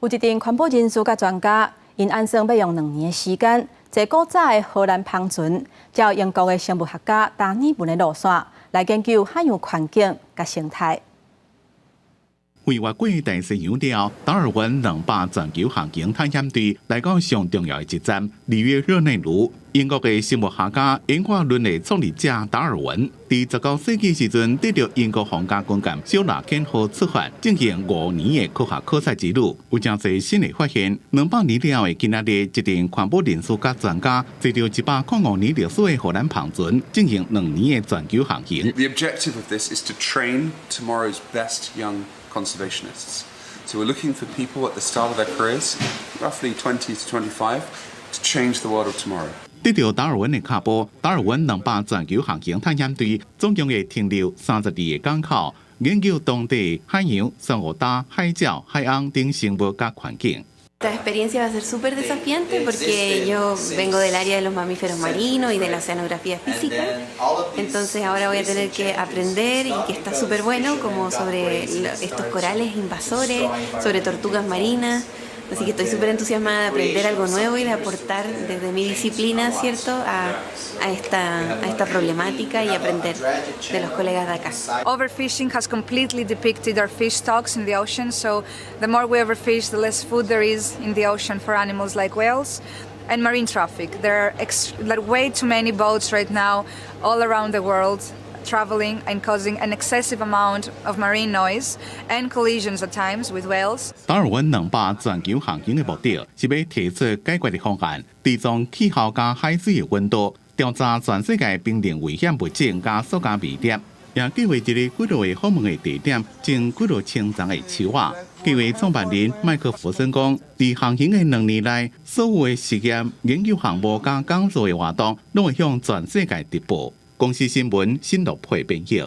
有一定环保人士甲专家，因按算要用2年的时间，坐古早的荷兰帆船，照英国的生物学家达尔文的路线来研究海洋环境甲生态。 为越过大西洋了，达尔文200全球航行探险队来到上重要的一站——里约热内卢。英国的生物学家演化论的创立者达尔文，在19世纪时阵得到英国皇家军舰小纳肯号出发，进行5年的科学考察之旅，有真侪新的发现。200年了的今仔日，一定环保人士甲专家坐着105年历史的荷兰帆船，进行2年的全球航行。 The objective of this is to train tomorrow's best young conservationists. So we're looking for people at the start of their careers, roughly 20 to 25, to change the world of tomorrow. 得到达尔文的卡波，达尔文200全球航行探险队总共会停留32个港口，研究当地海洋、珊瑚礁、海藻、海岸等生物甲环境。 Esta experiencia va a ser súper desafiante porque yo vengo del área de los mamíferos marinos y de la oceanografía física. Entonces ahora voy a tener que aprender y que está súper bueno como sobre estos corales invasores, sobre tortugas marinas. Así que estoy súper entusiasmada de aprender algo nuevo y de aportar desde mi disciplina, ¿cierto?, a esta problemática y aprender de los colegas de acá. Overfishing has completely depicted our fish stocks in the ocean, so the more we overfish, the less food there is in the ocean for animals like whales. And marine traffic. There are way too many boats right now all around the world traveling and causing an excessive amount of marine noise and collisions at times with whales. 达尔文200全球航行的目的是要提出解决的方案，追踪气候加海水的温度，调查全世界冰冷危险物质加塑胶微粒，也计划一个几落的访问的地点，种几落青藏的树仔。计划创办人麦克弗森讲，在航行的2年内，所有的实验、研究项目加讲座的活动，拢会向全世界直播。公司新闻新乐配编译。